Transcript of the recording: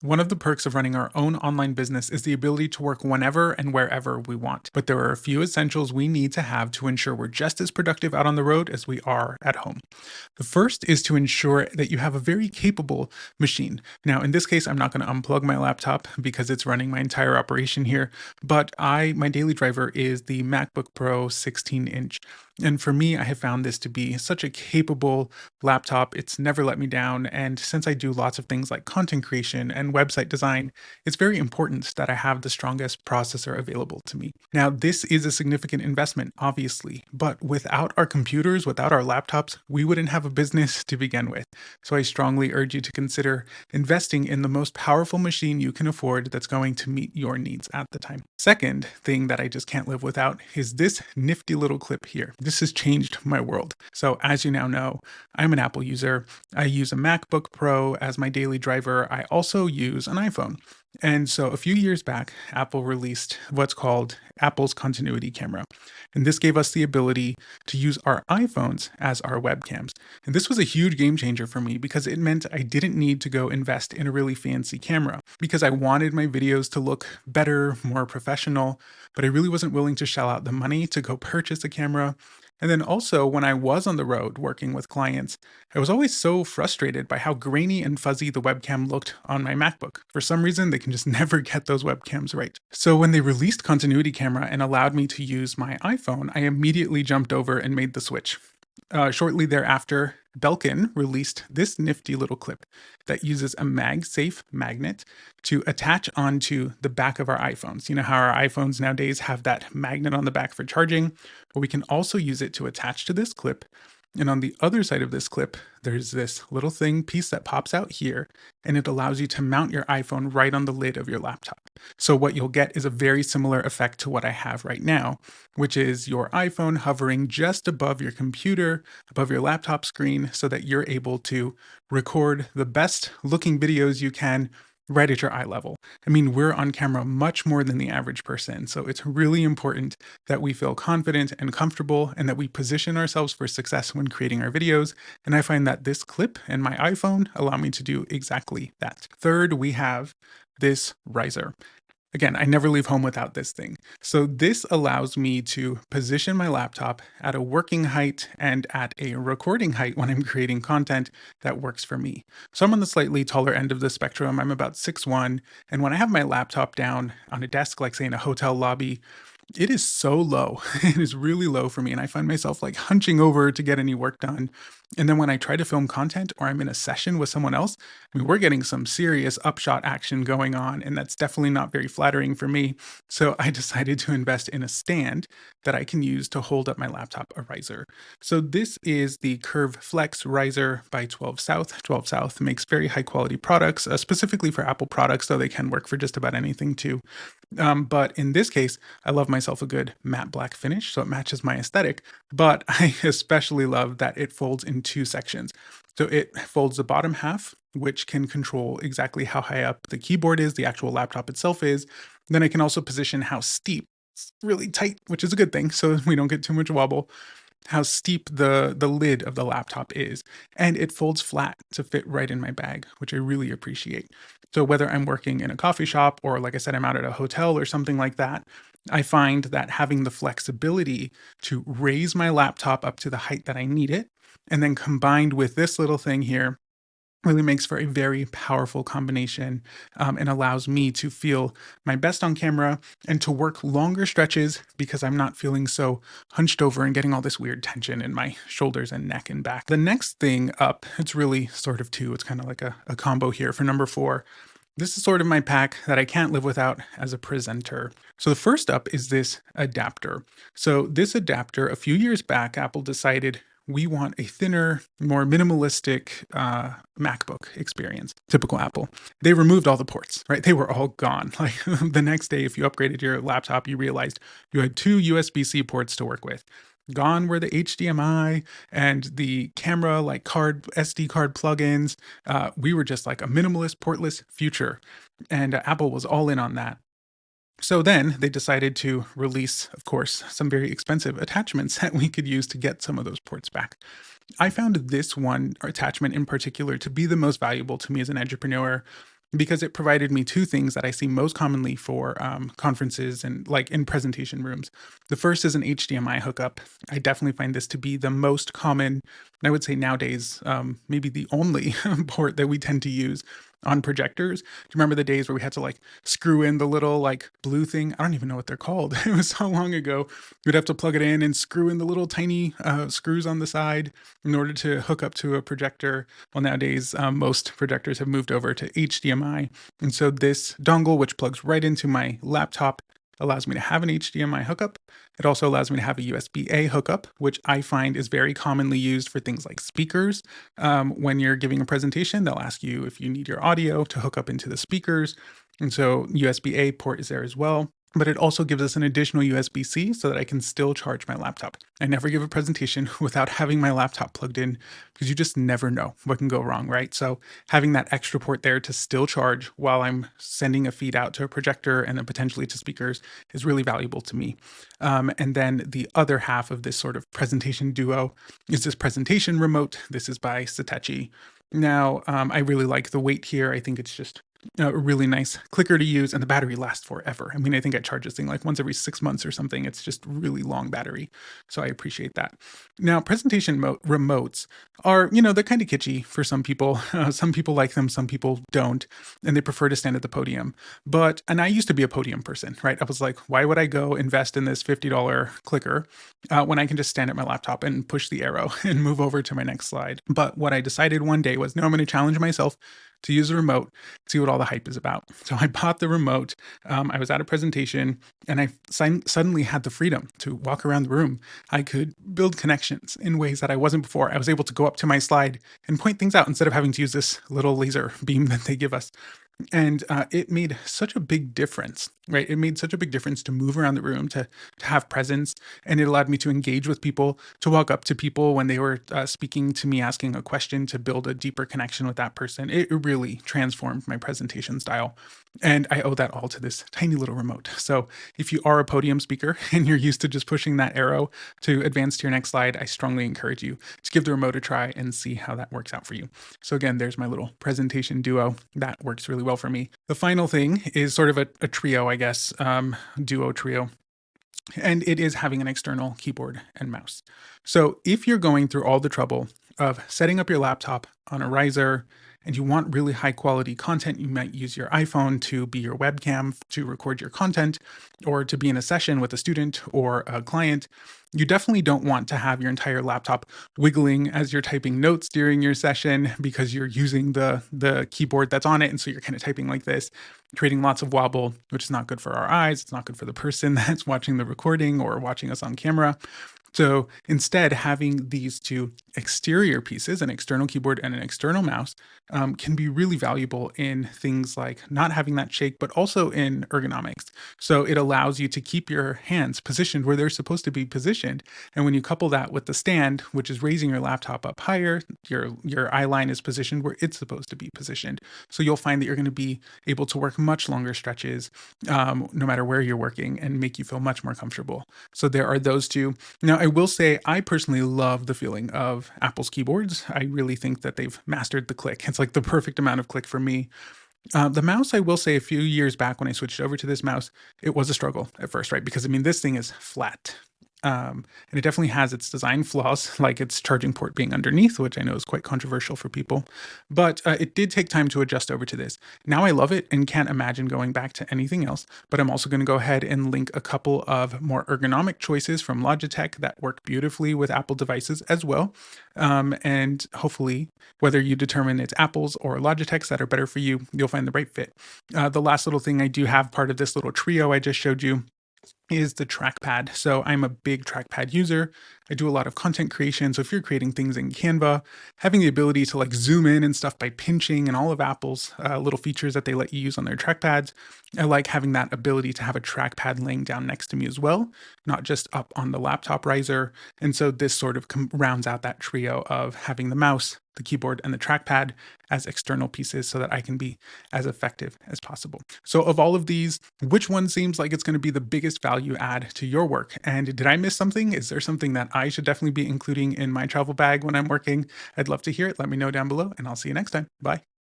One of the perks of running our own online business is the ability to work whenever and wherever we want. But there are a few essentials we need to have to ensure we're just as productive out on the road as we are at home. The first is to ensure that you have a very capable machine. Now, in this case, I'm not going to unplug my laptop because it's running my entire operation here, but my daily driver is the MacBook Pro 16-inch. And for me, I have found this to be such a capable laptop. It's never let me down. And since I do lots of things like content creation and website design, it's very important that I have the strongest processor available to me. Now, this is a significant investment, obviously, but without our computers, without our laptops, we wouldn't have a business to begin with. So I strongly urge you to consider investing in the most powerful machine you can afford that's going to meet your needs at the time. Second thing that I just can't live without is this nifty little clip here. This has changed my world. So as you now know, I'm an Apple user. I use a MacBook Pro as my daily driver. I also use an iPhone. And so a few years back, Apple released what's called Apple's continuity camera. And this gave us the ability to use our iPhones as our webcams. And this was a huge game changer for me because it meant I didn't need to go invest in a really fancy camera because I wanted my videos to look better, more professional, but I really wasn't willing to shell out the money to go purchase a camera. And then also, when I was on the road working with clients, I was always so frustrated by how grainy and fuzzy the webcam looked on my MacBook. For some reason, they can just never get those webcams right. So when they released Continuity Camera and allowed me to use my iPhone, I immediately jumped over and made the switch. Shortly thereafter, Belkin released this nifty little clip that uses a MagSafe magnet to attach onto the back of our iPhones. You know how our iPhones nowadays have that magnet on the back for charging? Well, we can also use it to attach to this clip. And on the other side of this clip, there's this little piece that pops out here, and it allows you to mount your iPhone right on the lid of your laptop. So what you'll get is a very similar effect to what I have right now, which is your iPhone hovering just above your computer, above your laptop screen, so that you're able to record the best looking videos you can right at your eye level. I mean, we're on camera much more than the average person, so it's really important that we feel confident and comfortable and that we position ourselves for success when creating our videos. And I find that this clip and my iPhone allow me to do exactly that. Third, we have this riser. Again, I never leave home without this thing. So this allows me to position my laptop at a working height and at a recording height when I'm creating content that works for me. So I'm on the slightly taller end of the spectrum. I'm about 6'1", and when I have my laptop down on a desk, like say in a hotel lobby, it is so low. It is really low for me, and I find myself like hunching over to get any work done. And then when I try to film content or I'm in a session with someone else, I mean, we're getting some serious upshot action going on, and that's definitely not very flattering for me. So I decided to invest in a stand that I can use to hold up my laptop, a riser. So this is the Curve Flex Riser by 12 South. 12 South makes very high quality products, specifically for Apple products, though they can work for just about anything too. But in this case, I love myself a good matte black finish, so it matches my aesthetic. But I especially love that it folds in two sections. So it folds the bottom half, which can control exactly how high up the keyboard is, the actual laptop itself is. Then I can also position how steep, it's really tight, which is a good thing, so we don't get too much wobble, how steep the lid of the laptop is. And it folds flat to fit right in my bag, which I really appreciate. So whether I'm working in a coffee shop or, like I said, I'm out at a hotel or something like that, I find that having the flexibility to raise my laptop up to the height that I need it, and then combined with this little thing here, really makes for a very powerful combination, and allows me to feel my best on camera and to work longer stretches because I'm not feeling so hunched over and getting all this weird tension in my shoulders and neck and back. The next thing up, it's really sort of two, it's kind of like a combo here for number 4. This is sort of my pack that I can't live without as a presenter. So the first up is this adapter. So this adapter, a few years back, Apple decided we want a thinner, more minimalistic MacBook experience. Typical Apple. They removed all the ports, right? They were all gone. Like the next day, if you upgraded your laptop, you realized you had 2 USB-C ports to work with. Gone were the HDMI and the camera, like SD card plugins. We were just like a minimalist, portless future. And Apple was all in on that. So then they decided to release, of course, some very expensive attachments that we could use to get some of those ports back. I found this one attachment in particular to be the most valuable to me as an edupreneur because it provided me two things that I see most commonly for conferences and like in presentation rooms. The first is an HDMI hookup. I definitely find this to be the most common, and I would say nowadays, maybe the only port that we tend to use on projectors. Do you remember the days where we had to like screw in the little like blue thing? I don't even know what they're called. It was so long ago. We'd have to plug it in and screw in the little tiny screws on the side in order to hook up to a projector. Well, nowadays, most projectors have moved over to HDMI. And so this dongle, which plugs right into my laptop, allows me to have an HDMI hookup. It also allows me to have a USB-A hookup, which I find is very commonly used for things like speakers. When you're giving a presentation, they'll ask you if you need your audio to hook up into the speakers. And so USB-A port is there as well. But it also gives us an additional USB-C so that I can still charge my laptop. I never give a presentation without having my laptop plugged in because you just never know what can go wrong, right? So having that extra port there to still charge while I'm sending a feed out to a projector and then potentially to speakers is really valuable to me. And then the other half of this sort of presentation duo is this presentation remote. This is by Satechi. Now, I really like the weight here. I think it's just a really nice clicker to use, and the battery lasts forever. I mean, I think I charge this thing like once every 6 months or something. It's just really long battery. So I appreciate that. Now, presentation remotes are, they're kind of kitschy for some people. Some people like them, some people don't, and they prefer to stand at the podium. And I used to be a podium person, right? I was like, why would I go invest in this $50 clicker when I can just stand at my laptop and push the arrow and move over to my next slide? But what I decided one day was, no, I'm going to challenge myself to use a remote, see what all the hype is about. So I bought the remote. I was at a presentation and I suddenly had the freedom to walk around the room. I could build connections in ways that I wasn't before. I was able to go up to my slide and point things out instead of having to use this little laser beam that they give us. And it made such a big difference, right? It made such a big difference to move around the room, to have presence, and it allowed me to engage with people, to walk up to people when they were speaking to me, asking a question, to build a deeper connection with that person. It really transformed my presentation style. And I owe that all to this tiny little remote. So if you are a podium speaker and you're used to just pushing that arrow to advance to your next slide, I strongly encourage you to give the remote a try and see how that works out for you. So again, there's my little presentation duo. That works really well for me. The final thing is sort of a trio, I guess, duo trio. And it is having an external keyboard and mouse. So if you're going through all the trouble of setting up your laptop on a riser and you want really high quality content, you might use your iPhone to be your webcam to record your content or to be in a session with a student or a client. You definitely don't want to have your entire laptop wiggling as you're typing notes during your session because you're using the keyboard that's on it. And so you're kind of typing like this, creating lots of wobble, which is not good for our eyes. It's not good for the person that's watching the recording or watching us on camera. So instead, having these two exterior pieces, an external keyboard and an external mouse, can be really valuable in things like not having that shake, but also in ergonomics. So it allows you to keep your hands positioned where they're supposed to be positioned. And when you couple that with the stand, which is raising your laptop up higher, your eye line is positioned where it's supposed to be positioned. So you'll find that you're going to be able to work much longer stretches, no matter where you're working, and make you feel much more comfortable. So there are those two. Now, I will say I personally love the feeling of Apple's keyboards. I really think that they've mastered the click. It's like the perfect amount of click for me. The mouse, I will say a few years back when I switched over to this mouse, it was a struggle at first, right? Because I mean, this thing is flat. And it definitely has its design flaws, like its charging port being underneath, which I know is quite controversial for people. But it did take time to adjust over to this. Now I love it and can't imagine going back to anything else. But I'm also going to go ahead and link a couple of more ergonomic choices from Logitech that work beautifully with Apple devices as well. And hopefully, whether you determine it's Apple's or Logitech's that are better for you, you'll find the right fit. The last little thing I do have, part of this little trio I just showed you, is the trackpad. So I'm a big trackpad user. I do a lot of content creation. So if you're creating things in Canva, having the ability to like zoom in and stuff by pinching and all of Apple's little features that they let you use on their trackpads, I like having that ability to have a trackpad laying down next to me as well, not just up on the laptop riser. And so this sort of rounds out that trio of having the mouse, the keyboard, and the trackpad as external pieces so that I can be as effective as possible. So of all of these, which one seems like it's going to be the biggest value add to your work? And did I miss something? Is there something that I should definitely be including in my travel bag when I'm working? I'd love to hear it. Let me know down below, and I'll see you next time. Bye.